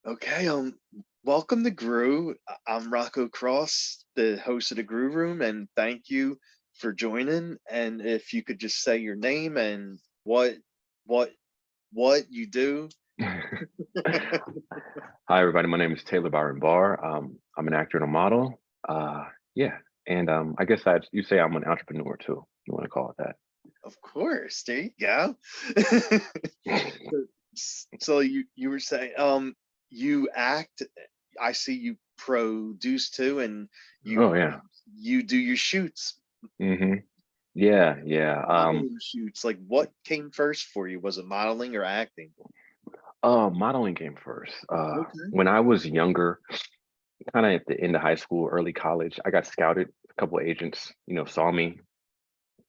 Okay, welcome to Gru. I'm Rocco Cross, the host of the Gru Room, and thank you for joining. And if you could just say your name and what what you do. Hi, everybody. My name is Byron Barr. I'm an actor and a model. Yeah, and I guess you say I'm an entrepreneur too. You want to call it Of course, there you go. that? So you were saying you act. I see you produce too, and Oh you yeah. you do your shoots, hmm Yeah, yeah. modeling shoots. Like what came first for you? Was it modeling or acting? Modeling came first. Okay. When I was younger, kind of at the end of high school, early college, I got scouted. A couple of agents, saw me.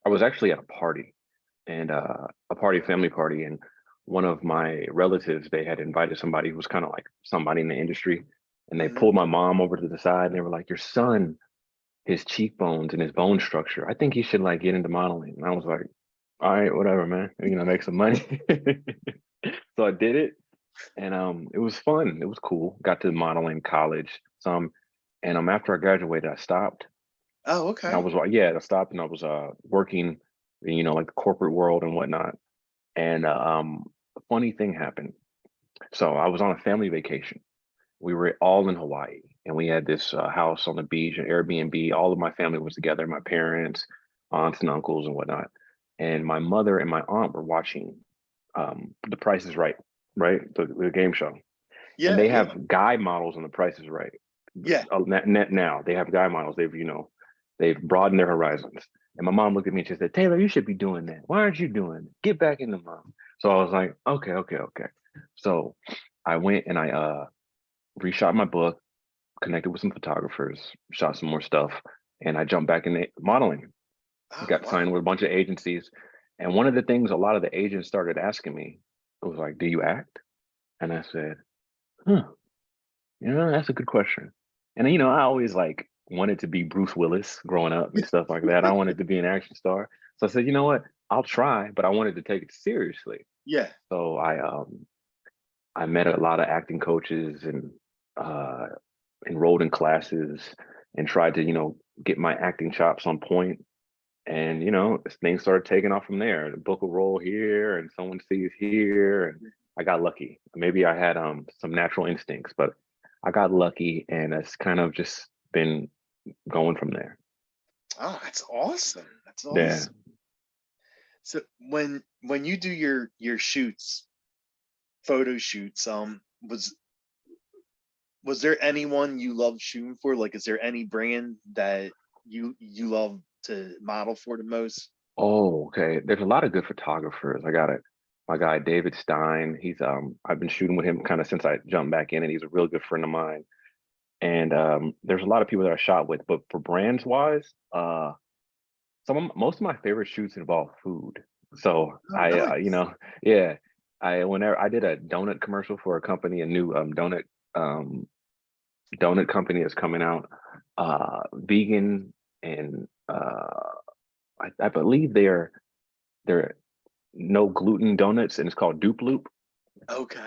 I was actually at a party and family party, and one of my relatives, they had invited somebody who was kind of like somebody in the industry, and they Hmm. pulled my mom over to the side and they were like, your son, his cheekbones and his bone structure, I think he should like get into modeling. And I was like, all right, whatever, man, make some money. So I did it, and it was fun, it was cool. Got to model in college some, and after I graduated I stopped. Oh, And I okay. was like, yeah, I stopped, and I was working, like the corporate world and whatnot. And a funny thing happened. So I was on a family vacation. We were all in Hawaii, and we had this house on the beach, an Airbnb. All of my family was together, my parents, aunts and uncles and whatnot. And my mother and my aunt were watching The Price is Right, right? The game show. And Yeah, they yeah, have guy models on The Price is Right. yeah. Now they have guy models. They've broadened their horizons. And my mom looked at me and she said, Taylor, you should be doing that. Why aren't you doing it? Get back in the mom. So I was like, okay, okay, okay. So I went and I reshot my book, connected with some photographers, shot some more stuff, and I jumped back in the modeling. Oh, Got signed wow. with a bunch of agencies. And one of the things a lot of the agents started asking me was like, do you act? And I said, huh, that's a good question. And I always like wanted to be Bruce Willis growing up and stuff like that. I wanted to be an action star. So I said, you know what? I'll try, but I wanted to take it seriously. Yeah. So I met a lot of acting coaches and uh enrolled in classes and tried to, get my acting chops on point. And things started taking off from there. Book a role here and someone sees here, and I got lucky. Maybe I had some natural instincts, but I got lucky, and it's kind of just been going from there. Oh, that's awesome. That's Yeah. awesome. So when you do your shoots, photo shoots, was there anyone you love shooting for? Like, is there any brand that you love to model for the most? Oh, okay. There's a lot of good photographers. I got it. My guy David Stein. He's I've been shooting with him kind of since I jumped back in, and he's a real good friend of mine. And there's a lot of people that I shot with, but for brands wise, most of my favorite shoots involve food. So Oh, nice. yeah, whenever I did a donut commercial for a company, a new um, donut company that's coming out, vegan, and I believe they're no gluten donuts, and it's called Dupe Loop. Okay.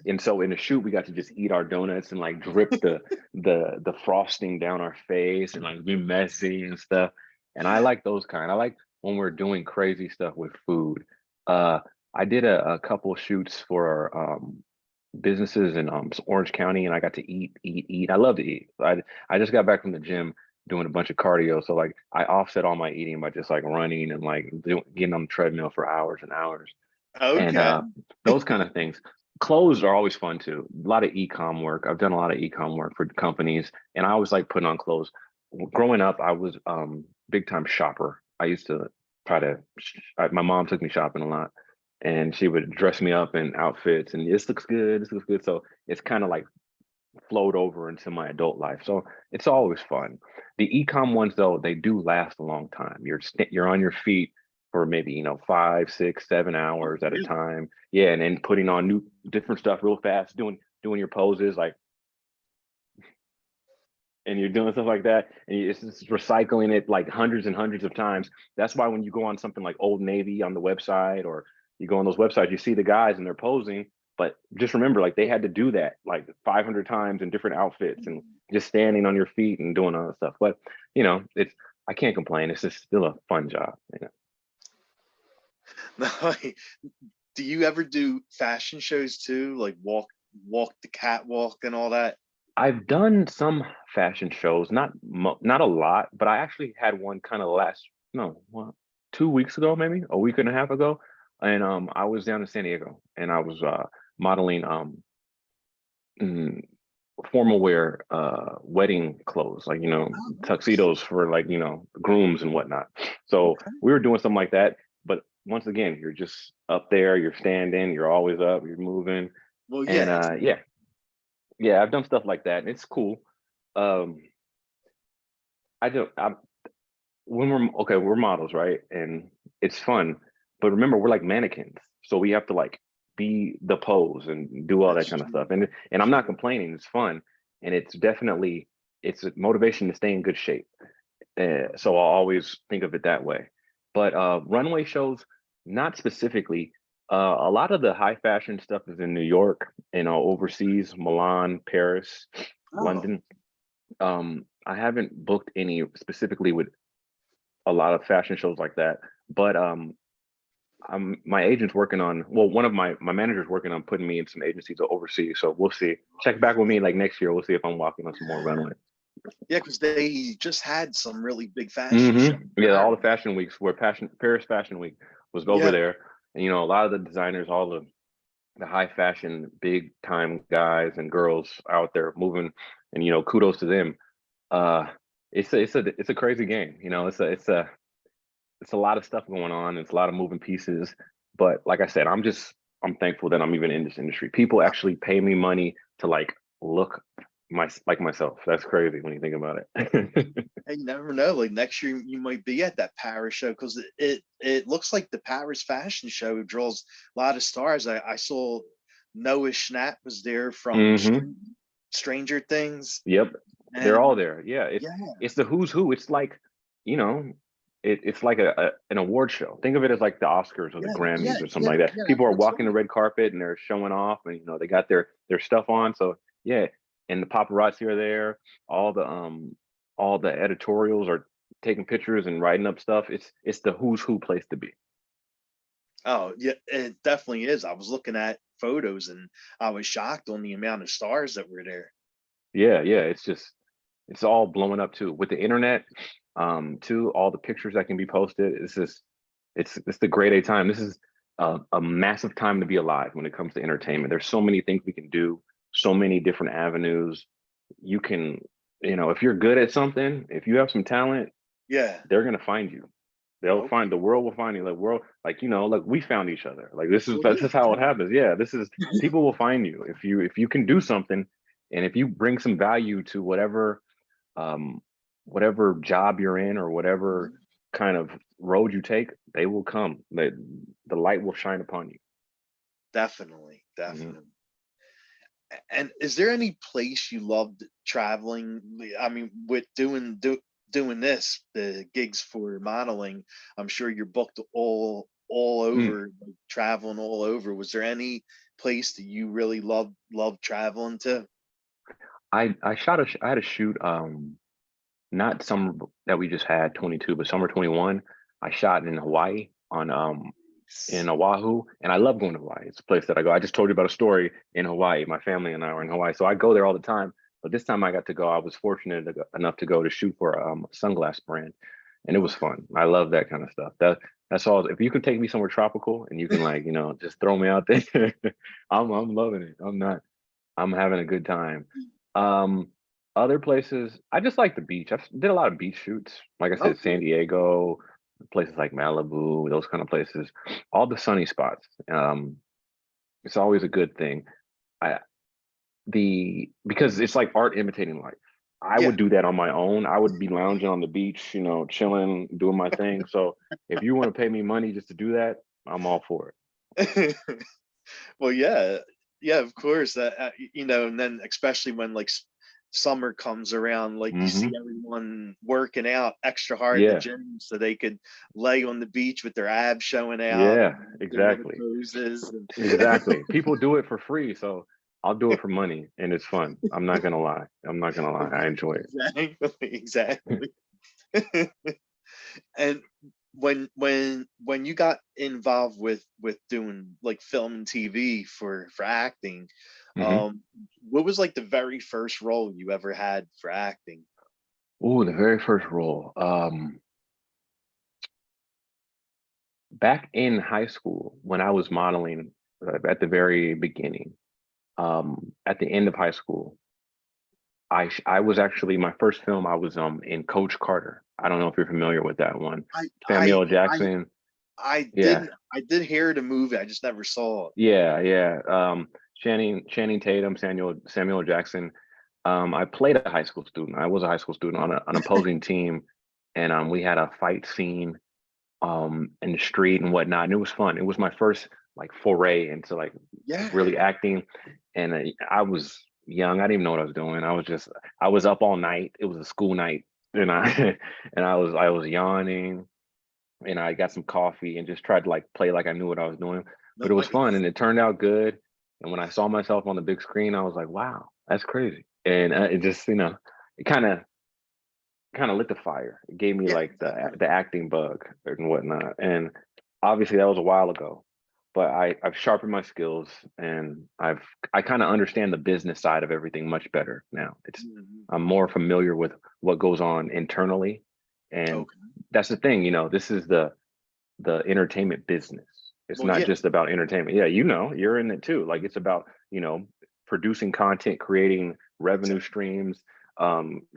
And so in the shoot we got to just eat our donuts and like drip the frosting down our face and like be messy and stuff. And I Yeah. like those kind. I like when we're doing crazy stuff with food. uh I did a couple shoots for businesses in Orange County, and I got to eat. I love to eat. I just got back from the gym doing a bunch of cardio, so like I offset all my eating by just like running and like getting on the treadmill for hours and hours. And Okay. those kind of things. Clothes are always fun too. A lot of e-com work. I've done a lot of e-com work for companies, and I always like putting on clothes. Growing up, I was big time shopper. I used to try to. My mom took me shopping a lot, and she would dress me up in outfits, and this looks good. This looks good. So it's kind of like flowed over into my adult life. So it's always fun. The ecom ones though, they do last a long time. You're on your feet for maybe 5, 6, 7 hours at a Really? time. Yeah, and then putting on new different stuff real fast, doing your poses like, and you're doing stuff like that, and it's just recycling it like hundreds and hundreds of times. That's why when you go on something like Old Navy on the website, or you go on those websites, you see the guys and they're posing. But just remember, like they had to do that like 500 times in different outfits and just standing on your feet and doing all that stuff. But it's I can't complain. It's just still a fun job. No, do you ever do fashion shows too? Like walk the catwalk and all that? I've done some fashion shows, not a lot, but I actually had one kind of last no, what, 2 weeks ago, maybe a week and a half ago, and I was down in San Diego and I was modeling mm, formal wear wedding clothes, like Oh, nice. tuxedos for like grooms and whatnot. So Okay. we were doing something like that, but once again, you're just up there, you're standing, you're always up, you're moving, Well, and yeah. yeah, I've done stuff like that, and it's cool. Um, I don't. When we're models, right? And it's fun. But remember, we're like mannequins. So we have to like be the pose and do all that That's kind of true. stuff. And I'm not True. complaining. It's fun. And it's a motivation to stay in good shape. So I'll always think of it that way. But runway shows, not specifically. A lot of the high fashion stuff is in New York, overseas, Milan, Paris, Oh, London. I haven't booked any specifically with a lot of fashion shows like that. But my agent's working on. Well, one of my managers working on putting me in some agencies overseas. So we'll see. Check back with me like next year. We'll see if I'm walking on some more runway. yeah, because they just had some really big fashion shows. Yeah, all the fashion weeks where Paris Fashion Week was over Yeah, there, and a lot of the designers, all the high fashion, big time guys and girls out there moving, and kudos to them. Uh, it's a crazy game. It's a lot of stuff going on. It's a lot of moving pieces. But like I said, I'm thankful that I'm even in this industry. People actually pay me money to like look like myself. That's crazy when you think about it. and you never know. Like next year, you might be at that Paris show because it looks like the Paris fashion show draws a lot of stars. I saw Noah Schnapp was there from hmm Stranger Things, Yep, they're all and there. Yeah, it's yeah, it's the who's who. It's like you know, it's like an award show. Think of it as like the Oscars or the yeah, yeah, Grammys or something yeah, like that. yeah. That's People are what it's walking the like. red carpet and they're showing off, and they got their stuff on. So yeah, and the paparazzi are there. All the editorials are taking pictures and writing up stuff. It's the who's who place to be. Oh, yeah, it definitely is. I was looking at photos and I was shocked on the amount of stars that were there. Yeah, yeah. It's all blowing up too with the internet. Too, all the pictures that can be posted. It's the grade A time. This is a massive time to be alive when it comes to entertainment. There's so many things we can do, so many different avenues. You can, if you're good at something, if you have some talent, Yeah. they're gonna find you. They'll Okay. find the world will find you. Like world, like like we found each other. Like Well, this yeah, is how it happens. Yeah, this is people will find you if you can do something, and if you bring some value to um whatever job you're in or whatever mhm, kind of road you take, they will come. The light will shine upon you. definitely, Mhm. definitely. And is there any place you loved traveling? I mean, with doing this, the gigs for modeling, I'm sure you're booked all Mm. over, like, traveling all over. Was there any place that you really loved traveling to? I had a shoot not summer that we just had 22, but summer 21. I shot in Hawaii on in Oahu, and I love going to Hawaii. It's a place that I go. I just told you about a story in Hawaii. My family and I were in Hawaii, so I go there all the time. But this time I got to go. I was fortunate enough to go to shoot for a sunglass brand, and it was Okay. fun. I love that kind of stuff. That's all. If you can take me somewhere tropical and you can like just throw me out there, I'm loving it. I'm having a good time. Um, Other places, I just like the beach. I did a lot of beach shoots. Like I said, San Okay. Diego, places like Malibu, those kind of places, all the sunny spots. It's always a good thing. I because it's like art imitating life. I would Yeah. do that on my own. I would be lounging on the beach, chilling, doing my thing. So if you want to pay me money just to do that, I'm all for it. Well, yeah, yeah, of course. And then especially when like summer comes around, like you see Hmm. everyone working out extra hard at the Yeah, gym so they could lay on the beach with their abs showing out yeah, and doing the exactly. poses. Exactly. People do it for free, so I'll do it for money, and it's fun. I'm not gonna lie. I'm not gonna lie. I enjoy it. Exactly. And when you got involved with doing like film and TV for acting, Hmm. what was like the very first role you ever had for acting? Oh, the very first role. Back in high school when I was modeling at the very beginning, at the end of high school, I was actually my first film. I was in Coach Carter. I don't know if you're familiar with that one. I I Samuel L. I Jackson. I Yeah, didn't I did hear the movie. I just never saw it. yeah, yeah. Channing Tatum, Samuel L. Jackson. I played a high school student. I was a high school student on an opposing team, and we had a fight scene in the street and whatnot, and it was fun. It was my first like foray into like Yeah. really acting, and I was young. I didn't even know what I was doing. I was up all night. It was a school night, and I and I was yawning, and I got some coffee and just tried to like play like I knew what I was doing. But it was fun, Nice. and it turned out good. And when I saw myself on the big screen, I was like, wow, that's crazy. And it just, it kind of lit the fire. It gave me Yeah, like definitely. the acting bug and whatnot. And obviously that was a while ago, but I've sharpened my skills, and I kind of understand the business side of everything much better now. Mhm. I'm more familiar with what goes on internally, and Okay. that's the thing. This is the entertainment business. It's Well, not yeah. just about entertainment. Yeah, you're in it too. Like it's about, producing content, creating revenue Exactly. streams,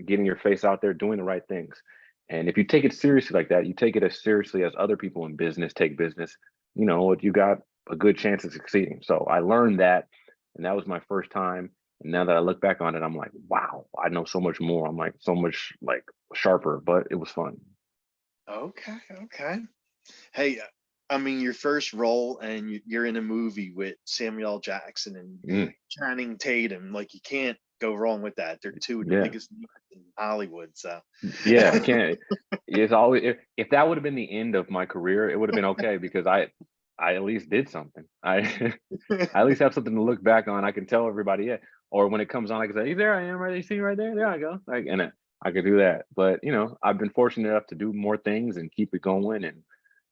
getting your face out there, doing the right things. And if you take it seriously like that, you take it as seriously as other people in business take business, you got a good chance of succeeding. So I learned that, and that was my first time. And now that I look back on it, I'm like, wow, I know so much more. I'm like so much like sharper, but it was fun. Okay. Okay. Hey, I mean, your first role and you're in a movie with Samuel L. Jackson and Mm, Channing Tatum. Like, you can't go wrong with that. They're two of the yeah. biggest names in Hollywood. So, Yeah, I can't. It's always if that would have been the end of my career, it would have been okay because I at least did something. I at least have something to look back on. I can tell everybody, yeah. Or when it comes on, I can say, "Hey, there I am, right? You see me right there? There I go." Like, and I could do that. But I've been fortunate enough to do more things and keep it going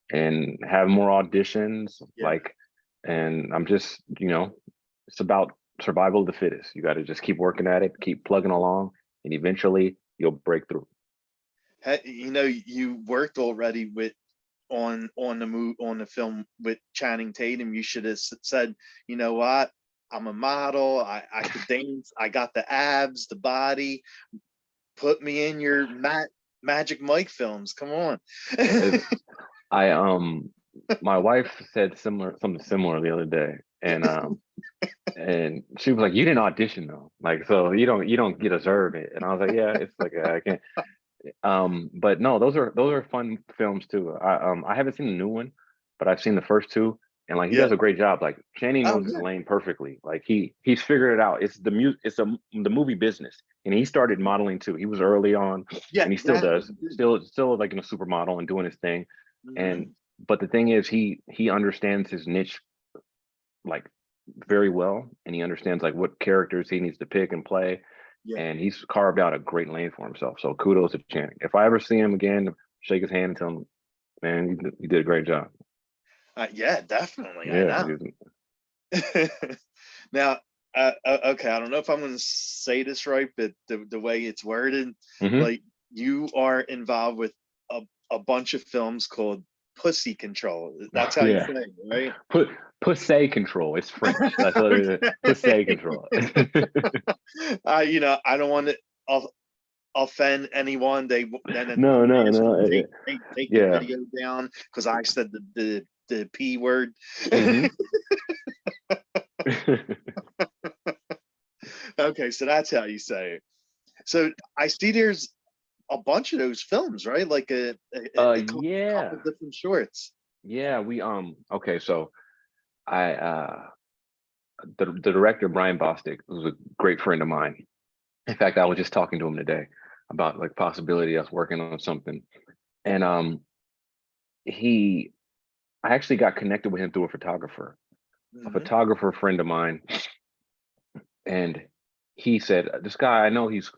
and have more auditions. yeah. Like, and I'm just, it's about survival of the fittest. You got to just keep working at it, keep plugging along, and eventually you'll break through. Hey, you worked already with on the film with Channing Tatum. You should have said, you know what? I'm a model. I could dance. I got the abs, the body. Put me in your Magic Mike films. Come on. Uh, I my wife said something similar the other day, and she was like, "You didn't audition though, like so you don't get deserve it." And I was like, "Yeah, it's like I can't." But no, those are fun films too. I haven't seen the new one, but I've seen the first two, and like he Yeah. does a great job. Like Channing Oh knows his yeah. lane perfectly. Like he's figured it out. The movie business, and he started modeling too. He was early on, Yeah. and he still Yeah. does. Still like in a supermodel and doing his thing. And Hmm. but the thing is, he understands his niche like very well, and he understands like what characters he needs to pick and play, Yeah. and he's carved out a great lane for himself. So kudos to Channing. If I ever see him again, shake his hand and tell him, man, you did a great job. Yeah. Definitely. I Yeah, know. Now, okay, I don't know if I'm going to say this right, but the way it's worded, hmm. like you are involved with a, a bunch of films called Pussy Control. That's how you Yeah, say it, right? put say control. It's French. That's what it is. Put Okay. say control. I don't want to offend anyone. Then No, no, ask you no. to take the Yeah. video down because I said the p word. Hmm. Okay, so that's how you say it. So I see there's a bunch of those films, right? Like a couple yeah, different shorts. yeah. We okay. So I the director Brian Bostic was a great friend of mine, In fact, I was just talking to him today about like possibility of us working on something. And he I actually got connected with him through a Mhm. photographer friend of mine, and he said, "This guy, I know he's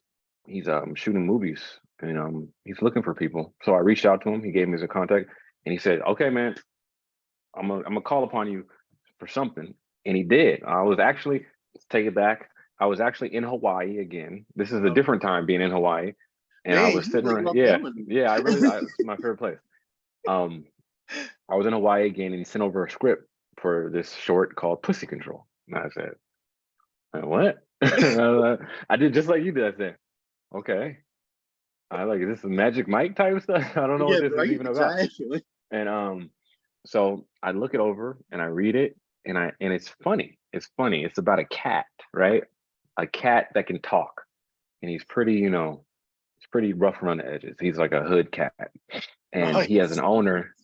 shooting movies and he's looking for people." So I reached out to him. He gave me his contact, and he said, "Okay, man, I'm gonna call upon you for something." And he did. I was actually, let's take it back. I was actually in Hawaii again. This is a Okay. different time being in Hawaii, and I Dang, was you sitting like around. love Yeah, going. yeah. It's my favorite place. Um, I was in Hawaii again, and he sent over a script for this short called Pussy Control. And I said, "What?" I did just like you did. I said, "Okay." I like, is this a Magic Mike type stuff? I don't know what Yeah, this is right? even about. Exactly. And so I look it over and I read it, and it's funny. It's funny. It's about a cat, right? A cat that can talk, and he's pretty, he's pretty rough around the edges. He's like a hood cat, and he has an Nice. owner.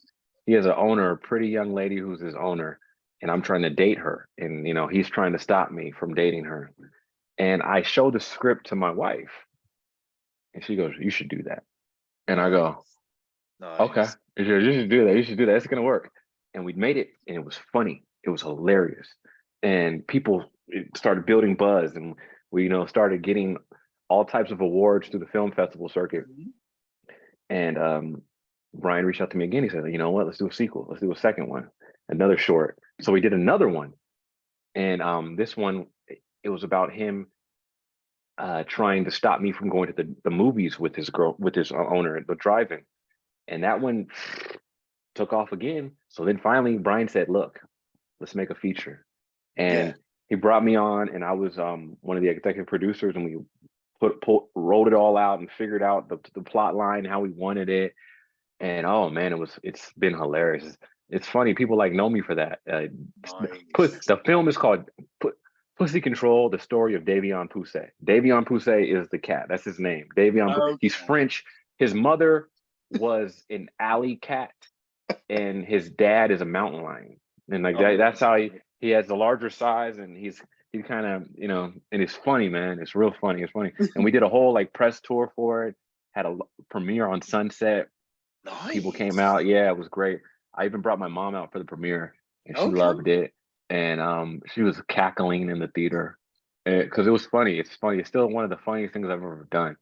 He has an owner, a pretty young lady who's his owner, and I'm trying to date her, and he's trying to stop me from dating her. And I show the script to my wife, and she goes, "You should do that." And I go, Nice. "Okay, Nice. you should do that. You should do that. It's gonna work." And we made it, and it was funny. It was hilarious, and people started building buzz, and we, started getting all types of awards through the film festival circuit. Mhm. And Brian reached out to me again. He said, "You know what? Let's do a sequel. Let's do a second one, another short." So we did another one, and this one, it was about him trying to stop me from going to the movies with his girl, with his owner, the drive-in. And that one took off again. So then finally Brian said, "Look, let's make a feature." Yeah. And he brought me on, and I was one of the executive producers, and we rolled it all out and figured out the plot line, how we wanted it. And oh man, it's been hilarious. It's funny, people like know me for that. Nice. The film is called Pussy Control: The Story of Davion Poussey. Davion Poussey is the cat. That's his name. He's Okay. French. His mother was an alley cat, and his dad is a mountain lion. And like that, that's how Okay. he has the larger size, and he kind of, and it's funny, man. It's real funny. It's funny. And we did a whole like press tour for it. Had a premiere on Sunset. People came Nice. out. Yeah, it was great. I even brought my mom out for the premiere, and she Okay. loved it. And she was cackling in the theater because it was funny. It's funny. It's still one of the funniest things I've ever done.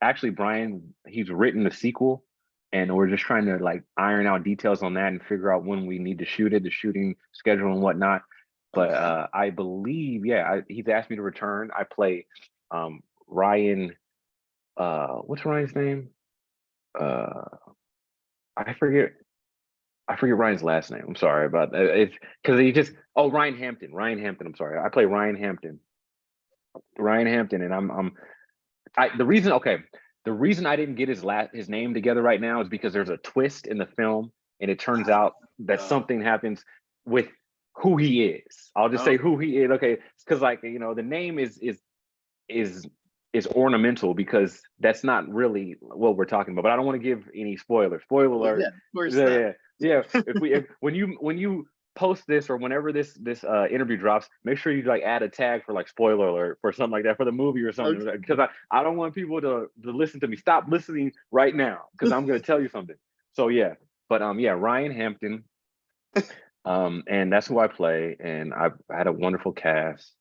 Actually, Brian, he's written the sequel, and we're just trying to like iron out details on that and figure out when we need to shoot it, the shooting schedule and whatnot. But Okay. I believe, yeah, he's asked me to return. I play Ryan. What's Ryan's name? Uh, I forget. I forget Ryan's last name. I'm sorry about that. It's because he just, oh, Ryan Hampton. Ryan Hampton. I'm sorry. I play Ryan Hampton. Ryan Hampton, and the reason, okay, the reason I didn't get his name together right now is because there's a twist in the film, and it turns out that Uh, something happens with who he is. I'll just say okay. who he is. Okay, because like the name is is ornamental because that's not really what we're talking about. But I don't want to give any spoilers. Spoiler Well, alert. yeah, of course Yeah, not. yeah, yeah. If when you post this or whenever this interview drops, make sure you like add a tag for like spoiler alert for something like that for the movie or something, Okay. because I don't want people to listen to me. Stop listening right now because I'm going to tell you something. So yeah, but yeah, Ryan Hampton, and that's who I play, and I've had a wonderful cast,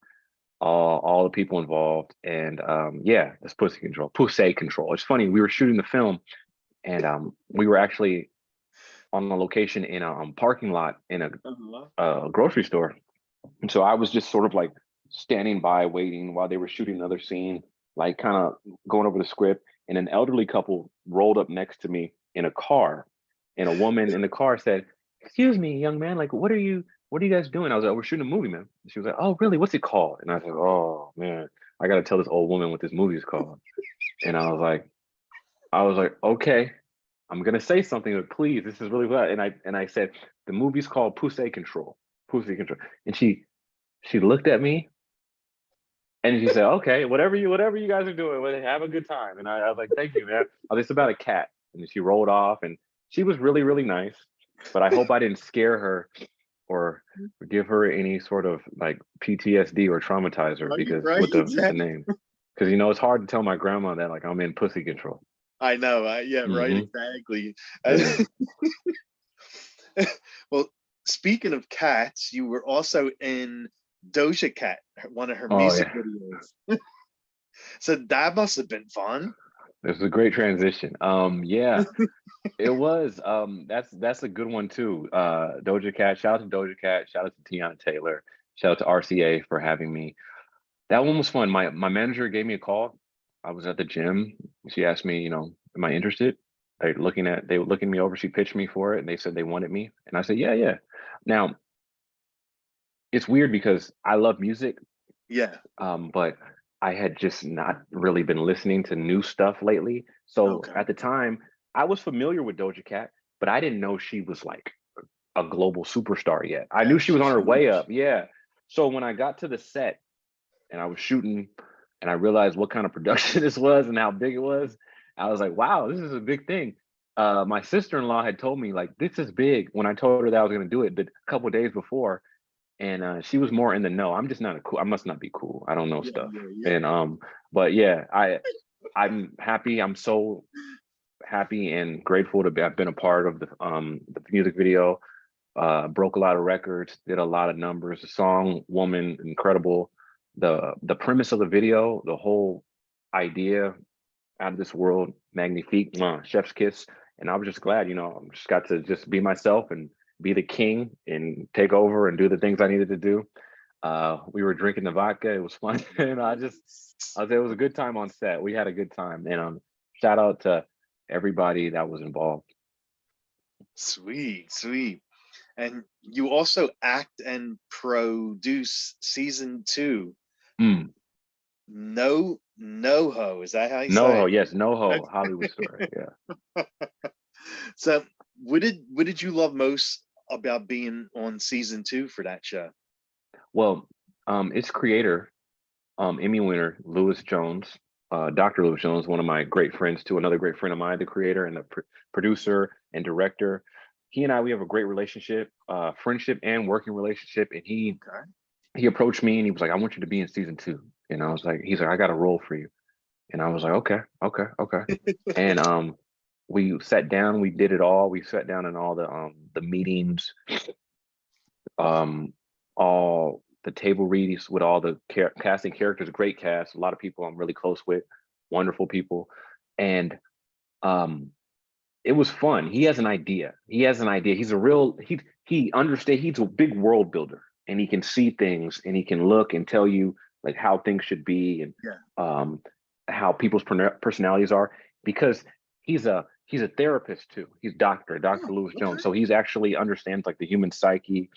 all the people involved, and yeah, that's Pussy Control. It's funny, we were shooting the film, and we were actually on a location in a parking lot in Uh-huh. a grocery store, and so I was just sort of like standing by waiting while they were shooting another scene, like kind of going over the script, and an elderly couple rolled up next to me in a car, and a woman in the car said, "Excuse me, young man, like what are you guys doing?" I was like, "We're shooting a movie, man." She was like, "Oh, really? What's it called?" And I said, "Oh man, I gotta tell this old woman what this movie is called." And I was like, "Okay, I'm gonna say something, but please, this is really bad." And I said, "The movie's called Pussy Control. Pussy Control." And she looked at me, and she said, "Okay, whatever you guys are doing, have a good time." And I was like, "Thank you, man." Oh, it's about a cat. And then she rolled off, and she was really, really nice. But I hope I didn't scare her or give her any sort of like PTSD or traumatize her Right, because right, with the exactly. name. because you know it's hard to tell my grandma that like I'm in pussy control. I know. Yeah, right. Hmm. Exactly. Yeah. Well, speaking of cats, you were also in Doja Cat, one of her Oh music yeah. videos. So that must have been fun. This is a great transition. Yeah, it was. That's a good one too. Doja Cat. Shout out to Doja Cat. Shout out to Tiana Taylor. Shout out to RCA for having me. That one was fun. My manager gave me a call. I was at the gym. She asked me, you know, am I interested? They were looking me over. She pitched me for it and they said they wanted me. And I said, yeah, yeah. Now it's weird because I love music, Yeah. but I had just not really been listening to new stuff lately. So Okay. at the time, I was familiar with Doja Cat, but I didn't know she was like a global superstar yet. I Yeah, knew she was she's on her way huge. up. Yeah. So when I got to the set and I was shooting and I realized what kind of production this was and how big it was, I was like, wow, this is a big thing. My sister-in-law had told me like this is big when I told her that I was going to do it, but a couple of days before, and she was more in the know. I'm just not a cool. I must not be cool. I don't know Yeah, stuff. yeah, And but yeah, I'm happy. I'm so happy and grateful to be. I've been a part of the music video. Broke a lot of records, did a lot of numbers. The song "Woman" incredible. The premise of the video, the whole idea, out of this world, magnifique, mwah, chef's kiss. And I was just glad, you know, I just got to just be myself and be the king and take over and do the things I needed to do. We were drinking the vodka. It was fun. And I was, it was a good time on set. We had a good time. And shout out to everybody that was involved. Sweet, sweet. And you also act and produce season two. Mm. No ho. Is that how you say NoHo, it? yes, NoHo, Hollywood story. Yeah. So what did you love most about being on season two for that show? Well, its creator, Emmy winner Lewis Jones, Dr. Lewis Jones, one of my great friends too, another great friend of mine, the creator and the producer and director. He and I, we have a great relationship, friendship and working relationship. And Okay. he approached me and he was like, "I want you to be in season two." And I was like, he's like, "I got a role for you." And I was like, "Okay, okay, okay." And we sat down, we did it all. We sat down in all the meetings, um, all the table reads with all the casting characters, a great cast, a lot of people I'm really close with, wonderful people. And um, it was fun. He has an idea. He has an idea. He's a real, he understands, he's a big world builder and he can see things and he can look and tell you like how things should be and Yeah. um, how people's personalities are because he's a therapist too. He's Dr. Oh, Lewis Jones. okay. So he's actually understands like the human psyche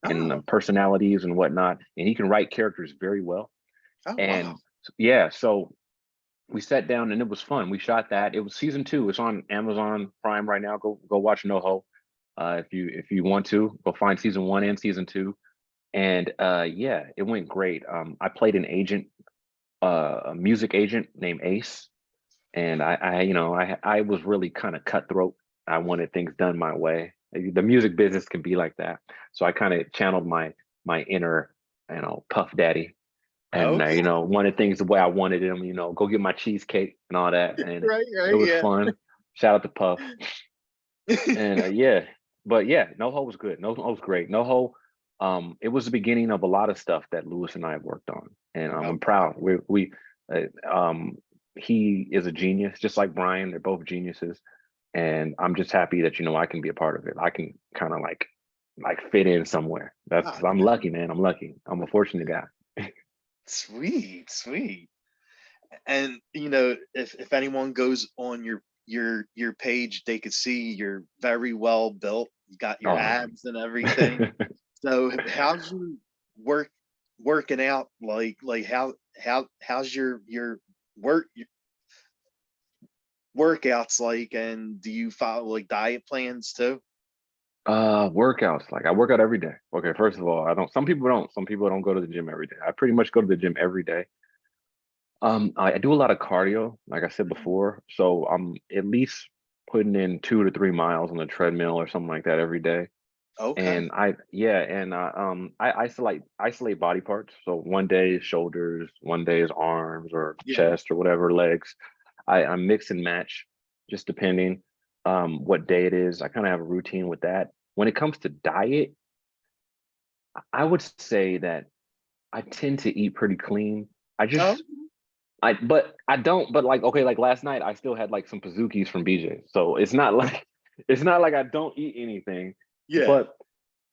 and Oh, personalities and whatnot. And he can write characters very well. oh wow. And yeah, so we sat down and it was fun. We shot that. It was season two. It's on Amazon Prime right now. Go watch NoHo. If you want to, go find season one and season two. And yeah, it went great. I played an agent, a music agent named Ace, and I was really kind of cutthroat. I wanted things done my way. The music business can be like that. So I kind of channeled my inner, Puff Daddy and Okay. wanted things the way I wanted them. Go get my cheesecake and all that, and Right, it right, was yeah. fun. Shout out to Puff, and yeah, but yeah, NoHo was good. NoHo was great. NoHo, it was the beginning of a lot of stuff that Lewis and I have worked on, and I'm Okay. proud. Uh, he is a genius, just like Brian. They're both geniuses, and I'm just happy that I can be a part of it. I can kind of like fit in somewhere. Ah, I'm lucky, man. I'm lucky. I'm a fortunate guy. sweet, sweet. And if anyone goes on your page, they could see you're very well built. You got your Oh. abs and everything. So how's you work working out? Like how's your work workouts like? And do you follow like diet plans too? Workouts. Like I work out every day. Okay, first of all, I don't. Some people don't. Some people don't go to the gym every day. I pretty much go to the gym every day. I do a lot of cardio, like I said Mhm. before. So I'm at least putting in 2 to 3 miles on the treadmill or something like that every day. Okay. And I isolate body parts. So one day is shoulders, one day is arms or Yeah. chest or whatever, legs. I mix and match just depending what day it is. I kind of have a routine with that. When it comes to diet, I would say that I tend to eat pretty clean. I Oh, just but I don't, but like, okay, like last night I still had like some Pazookies from BJ. So it's not like it's not like I don't eat anything, yeah. but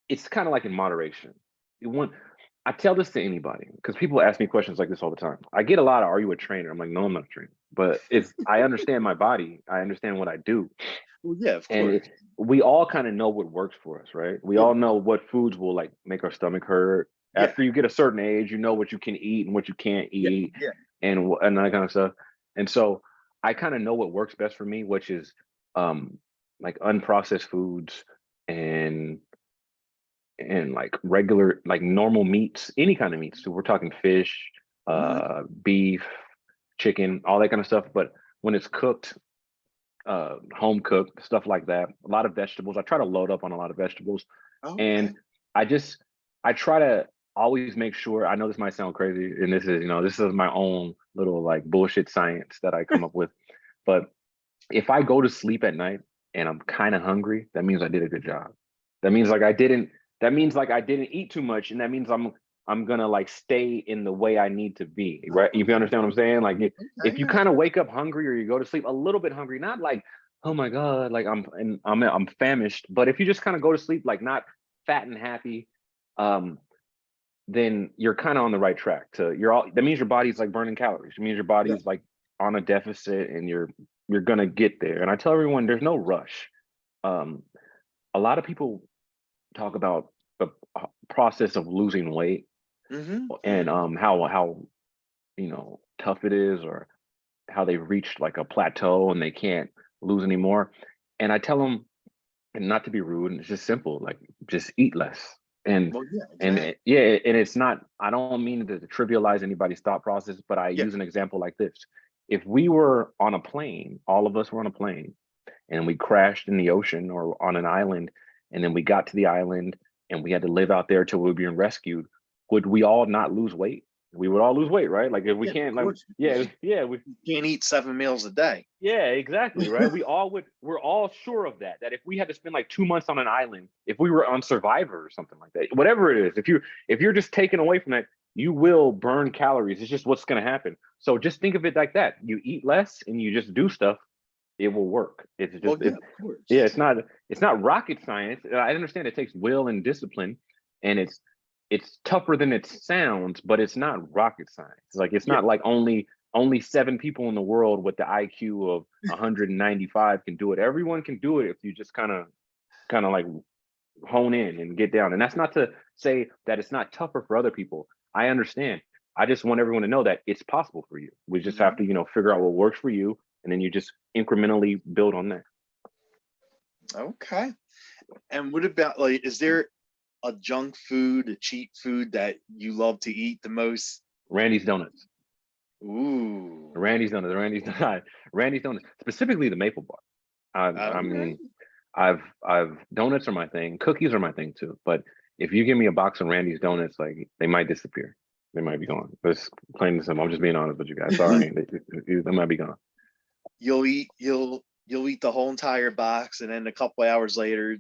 it's kind of like in moderation. You want I tell this to anybody because people ask me questions like this all the time. I get a lot of, "Are you a trainer?" I'm like, "No, I'm not a trainer." But it's I understand my body. I understand what I do, Well, yeah, of and course. we all kind of know what works for us, right? We Yeah. all know what foods will like make our stomach hurt. Yeah. After you get a certain age, you know what you can eat and what you can't Yeah. eat, Yeah. and that kind of stuff. And so I kind of know what works best for me, which is um like unprocessed foods and like regular like normal meats, any kind of meats. So we're talking fish, Hmm. beef, chicken, all that kind of stuff. But when it's cooked, home cooked, stuff like that, a lot of vegetables. I try to load up on a lot of vegetables. Okay. And I just I try to always make sure, I know this might sound crazy, and this is, this is my own little like bullshit science that I come up with. But if I go to sleep at night and I'm kind of hungry, that means I did a good job. That means like I didn't that means like I didn't eat too much, and that means I'm gonna like stay in the way I need to be, right? If you understand what I'm saying? Like Okay. if you Yeah. kind of wake up hungry or you go to sleep a little bit hungry, not like, oh my God, like I'm famished, but if you just kind of go to sleep like not fat and happy, um, then you're kind of on the right track to you're all that means your body's like burning calories. It means your Yeah. body's like on a deficit and you're gonna get there. And I tell everyone there's no rush. Um, a lot of people talk about the process of losing weight Hmm. and how tough it is, or how they've reached like a plateau and they can't lose anymore. And I tell them, and not to be rude, it's just simple, like just eat less. And Well, yeah, and exactly. yeah, and it's not, I don't mean to trivialize anybody's thought process, but I Yeah. use an example like this. If we were on a plane, all of us were on a plane, and we crashed in the ocean or on an island, and then we got to the island and we had to live out there till we were being rescued, would we all not lose weight? We would all lose weight, right? Like if we Yeah. Of can't, like, course. Because yeah, you yeah, can't eat 7 meals a day. yeah, exactly, right? We're all sure of that. That if we had to spend like 2 months on an island, if we were on Survivor or something like that, whatever it is, if you're just taken away from that, you will burn calories. It's just what's gonna happen. So just think of it like that. You eat less and you just do stuff, it will work. It's Well, just yeah, it of course. yeah, it's not rocket science. I understand it takes will and discipline, and it's tougher than it sounds, but it's not rocket science. Like it's Yeah. not like only 7 people in the world with the IQ of 195 can do it. Everyone can do it if you just kind of like hone in and get down. And that's not to say that it's not tougher for other people. I understand. I just want everyone to know that it's possible for you. We just have Mhm. to, figure out what works for you, and then you just incrementally build on that. Okay. And what about like, is there a junk food, a cheap food that you love to eat the most? Randy's Donuts. Ooh. Randy's Donuts, specifically the maple bar. I Okay. mean, I've donuts are my thing. Cookies are my thing too. But if you give me a box of Randy's Donuts, like they might disappear. They might be gone. But it's plain and simple. I'm just being honest with you guys. Sorry, they might be gone. You'll eat the whole entire box, and then a couple hours later,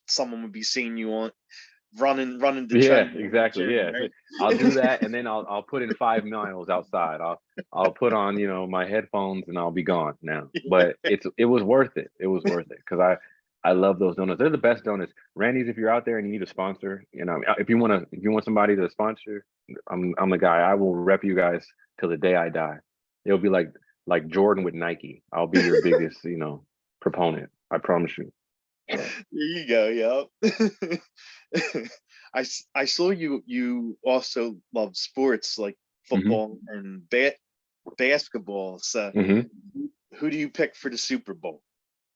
someone would be seeing you on running the Yeah, treadmill in the exactly. gym, Yeah, I'll right? do that, and then I'll put in 5 miles outside. I'll put on my headphones, and I'll be gone now. But it was worth it. It was worth it because I love those donuts. They're the best donuts. Randy's, if you're out there and you need a sponsor, if you want somebody to sponsor, I'm the guy. I will rep you guys till the day I die. It'll be like Jordan with Nike. I'll be your biggest proponent. I promise you. So. There you go. Yep. I saw you also love sports like Mhm. football and basketball. So Mhm. who do you pick for the Super Bowl?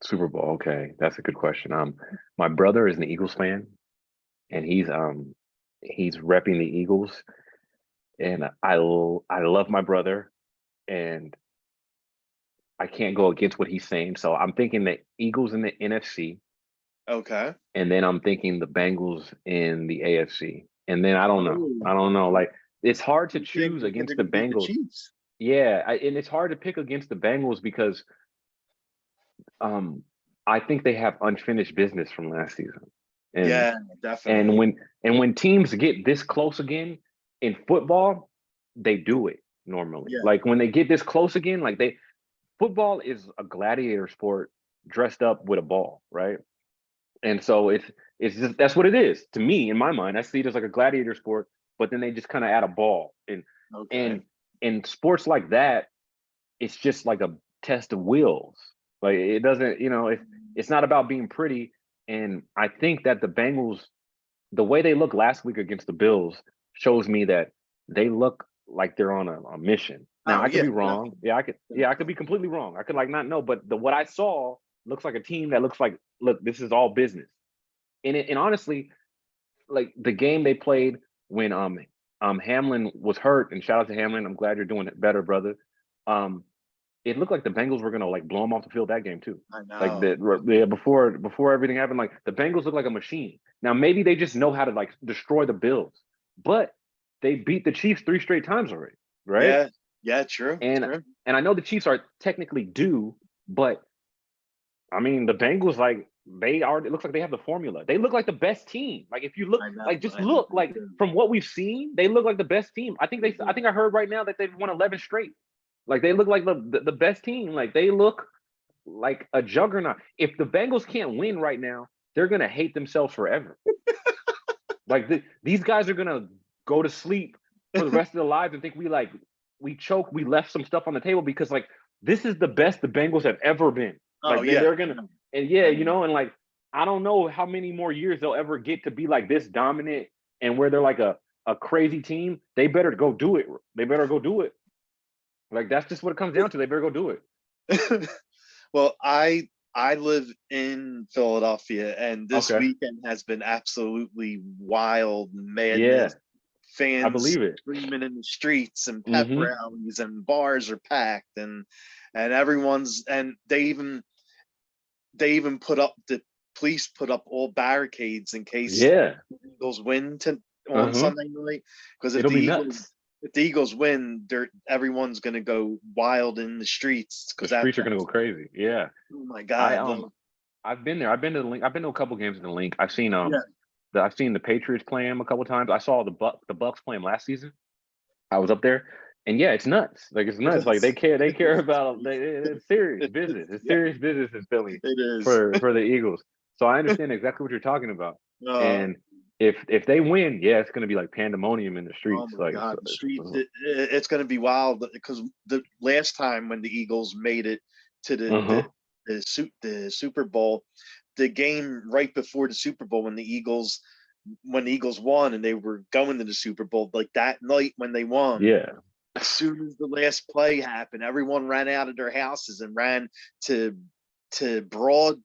Super Bowl. Okay, that's a good question. My brother is an Eagles fan, and he's repping the Eagles, and I love my brother, and I can't go against what he's saying. So I'm thinking the Eagles in the NFC, Okay. and then I'm thinking the Bengals in the AFC. And then I don't know. Oh, I don't know. Like it's hard to you think choose they're against the gonna beat the Bengals. Chiefs? Yeah, and it's hard to pick against the Bengals because um I think they have unfinished business from last season. And Yeah, and definitely. when teams get this close again in football, they do it normally. Yeah, Like when they get this close again, like they football is a gladiator sport dressed up with a ball, right? And so it's just that's what it is to me in my mind. I see it as like a gladiator sport, but then they just kind of add a ball. And okay. in sports like that, it's just like a test of wills. Like it doesn't, it's not about being pretty. And I think that the Bengals, the way they look last week against the Bills, shows me that they look like they're on a mission. Now Oh I could yeah, be wrong. definitely, I could be definitely. completely wrong. I could like not know, but the what I saw looks like a team that looks like, look, this is all business. And honestly, like the game they played when Hamlin was hurt, and shout out to Hamlin. I'm glad you're doing it better, brother. Um, it looked like the Bengals were gonna like blow him off the field that game too. I Like know. the yeah, before everything happened, like the Bengals look like a machine. Now maybe they just know how to like destroy the Bills, but they beat the Chiefs 3 straight times already, right? Yeah, yeah, true, And true. and I know the Chiefs are technically due, but I mean the Bengals like they are. It looks like they have the formula. They look like the best team. Like if you look, like just I know look they like do. from what we've seen, they look like the best team. I think They they. I do. think I heard right now that they've won 11 straight. Like they look like the best team. Like they look like a juggernaut. If the Bengals can't win right now, they're gonna hate themselves forever. Like these guys are gonna go to sleep for the rest of their lives and think we choked, we left some stuff on the table because like this is the best the Bengals have ever been. Oh Like yeah, they're I gonna know. and yeah, I know. and like I don't know how many more years they'll ever get to be like this dominant and where they're like a crazy team. They better go do it. They better go do it. Like that's just what it comes down to. They better go do it. Well, I live in Philadelphia, and this Okay. weekend has been absolutely wild Yeah, madness. I Fans believe it. screaming in the streets, and pep Mm-hmm. rallies, and bars are packed, and everyone's and they even put up the police put up all barricades in case Yeah. the Eagles win on Uh-huh. Sunday night. Because It'll be nuts. if the Eagles win, everyone's gonna go wild in the streets The because streets are gonna go that's crazy. Yeah. oh my I god, like I've been there. I've been to the link. I've been to a couple games in the link. yeah, I've seen the Patriots play him a couple times. I saw the Bucks play him last season. I was up there, and yeah, it's nuts. Like it's it nuts. Like they is. care. They It care is about. crazy. It's serious business. It's Yeah, serious business in Philly it is. for the Eagles. So I understand exactly what you're talking about. Uh, And if they win, yeah, it's gonna be like pandemonium in the oh streets. my Like god, the street it's going to be wild because the last time when the Eagles made it to uh huh. the Super Bowl, the game right before the Super Bowl when the Eagles won and they were going to the Super Bowl, like that night when they won, Yeah. as soon as the last play happened, everyone ran out of their houses and ran to Broad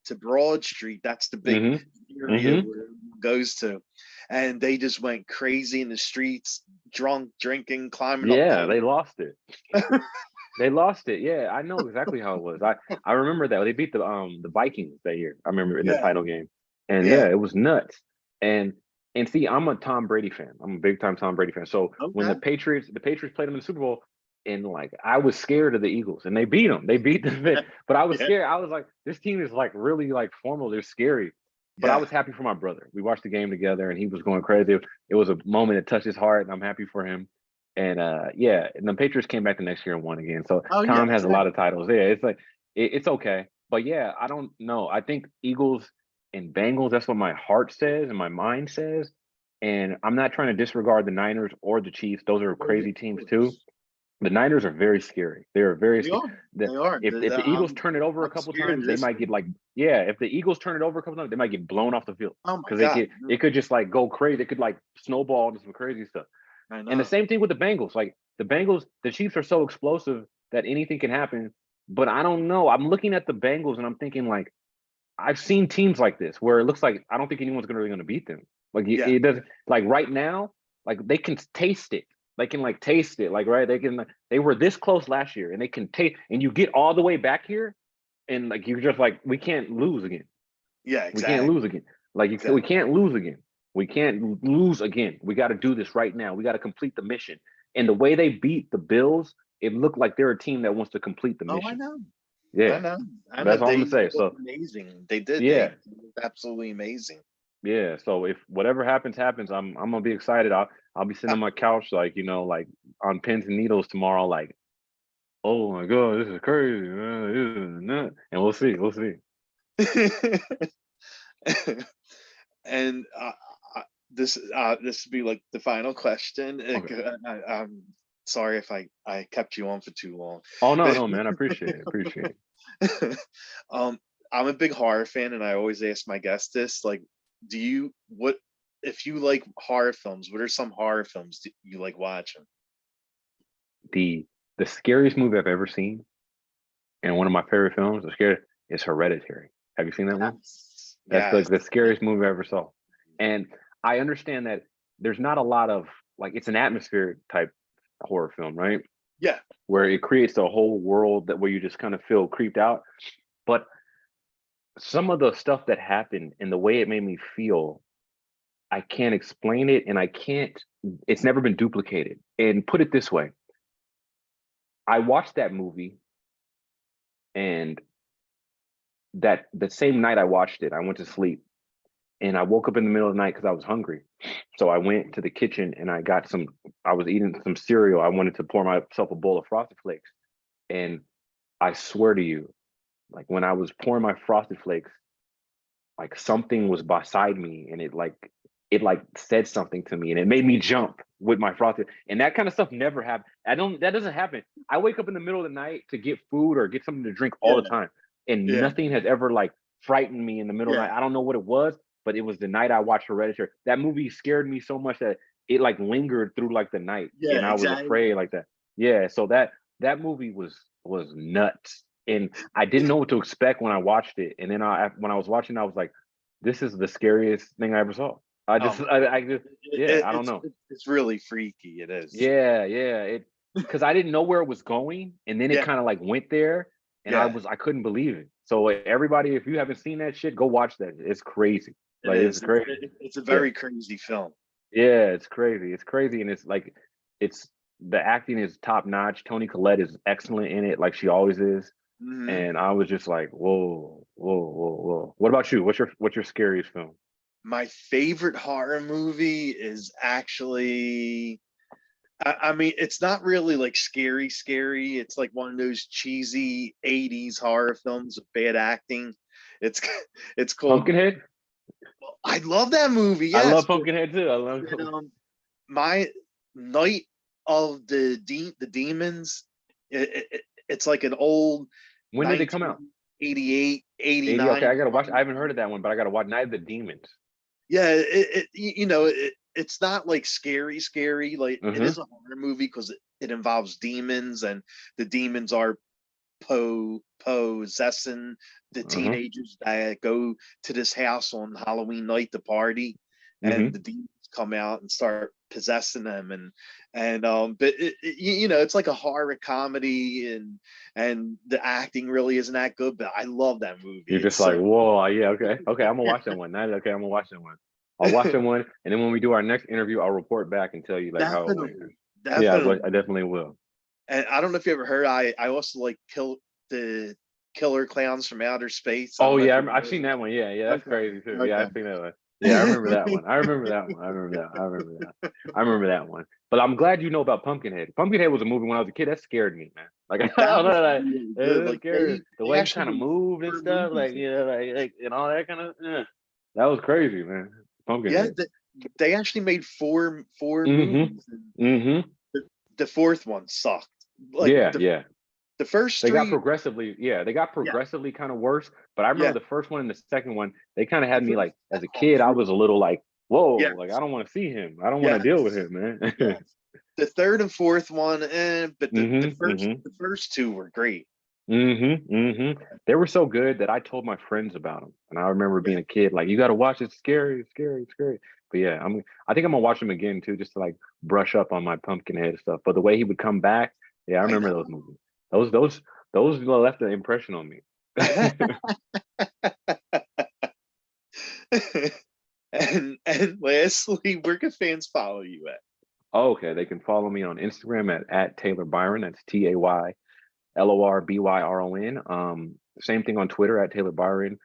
Street. That's the big Mm-hmm. area Mm-hmm. where everyone goes to, and they just went crazy in the streets, drunk, drinking, climbing up Yeah, they poles. lost it. They lost it. Yeah, I know exactly how it was. I remember that they beat the Vikings that year. I remember in the Yeah, title game, and yeah. yeah, it was nuts. And see, I'm a Tom Brady fan. I'm a big time Tom Brady fan. So when Okay. the Patriots played them in the Super Bowl, and like I was scared of the Eagles, and they beat them. They beat them, but I was Yeah, scared. I was like, this team is like really like formal. They're scary. But I yeah. was happy for my brother. We watched the game together, and he was going crazy. It was a moment that touched his heart, and I'm happy for him. And yeah, and the Patriots came back the next year and won again. So Oh yeah, Tom has a lot exactly. of titles. Yeah, it's like it's okay. But yeah, I don't know. I think Eagles and Bengals, that's what my heart says and my mind says. And I'm not trying to disregard the Niners or the Chiefs. Those are Oh yeah, crazy of teams too. course. The Niners are very scary. They are very They scary. are. They are. If the Eagles turn it over a I'm couple scared times, of they this might get one. like yeah. If the Eagles turn it over a couple times, they might get blown off the field Oh my because god, it could just like go crazy. It could like snowball into some crazy stuff. I And the know. same thing with the Bengals. Like the Bengals, the Chiefs are so explosive that anything can happen. But I don't know. I'm looking at the Bengals and I'm thinking like I've seen teams like this where it looks like I don't think anyone's really going to beat them. Like Yeah, it doesn't like right now. Like they can taste it. They can like taste it. Like right, they can. They were this close last year, and they can taste. And you get all the way back here, and like you're just like we can't lose again. Yeah, We can't exactly. lose again. Like you, we Exactly. can't lose again. We can't lose again. We got to do this right now. We got to complete the mission. And the way they beat the Bills, it looked like they're a team that wants to complete the Oh, I mission. know. I Yeah, know. I know. that's all I'm They gonna say. looked So amazing. They did. yeah, They looked absolutely amazing. yeah. So if whatever happens, happens. I'm gonna be excited. I'll be sitting on my couch like like on pins and needles tomorrow. Like, oh my god, this is crazy, man. This is nuts. And we'll see. We'll see. And this would be like the final question. Okay. I'm sorry if I kept you on for too long, Oh no, but no, man. I appreciate it. Appreciate it. um, I'm a big horror fan, and I always ask my guests this: like, what if you like horror films? What are some horror films that you like watching? The the scariest movie I've ever seen, and one of my favorite films, the scary, is Hereditary. Have you seen that one? Yes, That's yes, the scariest movie I ever saw. And I understand that there's not a lot of like it's an atmospheric type horror film, right? yeah, Where it creates a whole world that where you just kind of feel creeped out. But some of the stuff that happened and the way it made me feel, I can't explain it and I can't it's never been duplicated. And put it this way, I watched that movie and that the same night I watched it, I went to sleep and I woke up in the middle of the night because I was hungry. So I went to the kitchen and I was eating some cereal. I wanted to pour myself a bowl of Frosted Flakes. And I swear to you, like when I was pouring my Frosted Flakes, like something was beside me and it said something to me and it made me jump with my Frosted. And that kind of stuff never happened. That doesn't happen. I wake up in the middle of the night to get food or get something to drink all yeah, the time. And yeah, nothing has ever like frightened me in the middle of the yeah, night. I don't know what it was, but it was the night I watched Hereditary. That movie scared me so much that it like lingered through like the night yeah, and I was exactly. afraid like that. Yeah, so that movie was nuts. And I didn't know what to expect when I watched it. And then when I was watching, I was like, this is the scariest thing I ever saw. I just, yeah, I don't know. It's really freaky. It is. Yeah, yeah. Because I didn't know where it was going, and then it Yeah, kind of like went there, and yeah, I couldn't believe it. So everybody, if you haven't seen that shit, go watch that. It's crazy. it Like it's is. crazy. It's a Yeah, very crazy film. yeah. It's crazy. It's crazy, and it's like it's the acting is top notch. Toni Collette is excellent in it, like she always is. Mhm. And I was just like, whoa, whoa, whoa, whoa. What about you? What's your scariest film? My favorite horror movie is actually, I mean, it's not really like scary, scary. It's like one of those cheesy 80s horror films with bad acting. It's it's called, Pumpkinhead? I love that movie, I yes, love Pumpkinhead too. I love but my Night of the Demons, it's like an old when did it come out? 1988, 80. Okay, 89 I gotta watch. horror I haven't heard of movie. that one, but I gotta watch Night of the Demons. Yeah, it's not like scary, scary. Like it Mm-hmm. is a horror movie because it involves demons, and the demons are possessing the Uh-huh. teenagers that go to this house on Halloween night to party, and Mm-hmm. the demons come out and start possessing them, and but it's like a horror comedy, and the acting really isn't that good, but I love that movie. You're It's just like, so whoa, yeah, okay. Okay, I'm gonna watch that one. Okay, I'm gonna watch that one. I'll watch that one, and then when we do our next interview, I'll report back and tell you like how it went. definitely, Yeah, definitely. I definitely will. And I don't know if you ever heard. I also like the Killer Clowns from Outer Space. I Oh don't know if yeah, you ever I've heard seen of that one. Yeah, yeah, that's crazy too. that. Yeah, I've seen that one. Yeah, I remember that one. I remember that one. I remember that. I remember that. I remember that one. But I'm glad you know about Pumpkinhead. Pumpkinhead was a movie when I was a kid that scared me, man. Like I That don't was know, like really good. it Like scared the they way he actually kind of made moved and 4 stuff, movies. like like and all that kind of. That was crazy, man. Yeah, Pumpkinhead. they actually made four Mm-hmm. movies, and Mm-hmm. the fourth one sucked. Like Yeah, yeah. the first They got 3, progressively, yeah, they got yeah, progressively kind of worse. But I remember yeah. the first one and the second one, they kind of The had me first like, as a one kid, was I really was a little like, whoa, yes, like I don't want to see him. I don't want to deal with yes, him, man. yes. The third and fourth one, but Mm-hmm. Mm-hmm. the first 2 were great. Mm-hmm. Mm-hmm. They were so good that I told my friends about them. And I remember Yeah. being a kid, like, you gotta watch it. It's scary, it's scary, it's scary. But yeah, I think I'm gonna watch them again too, just to like brush up on my Pumpkinhead stuff. But the way he would come back, yeah, I I remember those know. movies. Those left an impression on me. And lastly, where can fans follow you at? Oh, okay, they can follow me on Instagram at Taylor Byron. That's TaylorByron. Same thing on Twitter at Taylor Byron.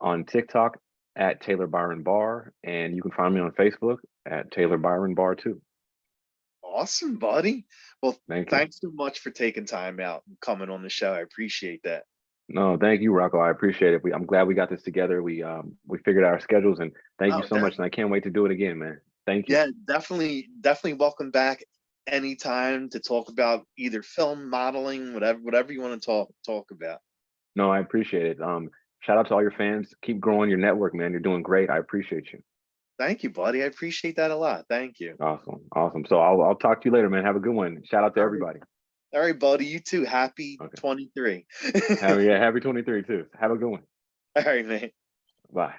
On TikTok at Taylor Byron Barr, and you can find me on Facebook at Taylor Byron Barr too. Awesome, buddy. Well, Thank you. thanks so much for taking time out and coming on the show. I appreciate that. No, thank you, Rocco. I appreciate it. I'm glad we got this together. We figured out our schedules, and thank you Oh, so much. And I can't wait to do it again, man. Thank you. yeah, definitely welcome back anytime to talk about either film, modeling, whatever you want to talk about. No, I appreciate it. Shout out to all your fans. Keep growing your network, man. You're doing great. I appreciate you. Thank you, buddy. I appreciate that a lot. Thank you. Awesome, awesome. So I'll talk to you later, man. Have a good one. Shout out to All right, everybody. all right, buddy. You too. Happy Okay. 23. Happy 23 too. Have a good one. All right, man. Bye.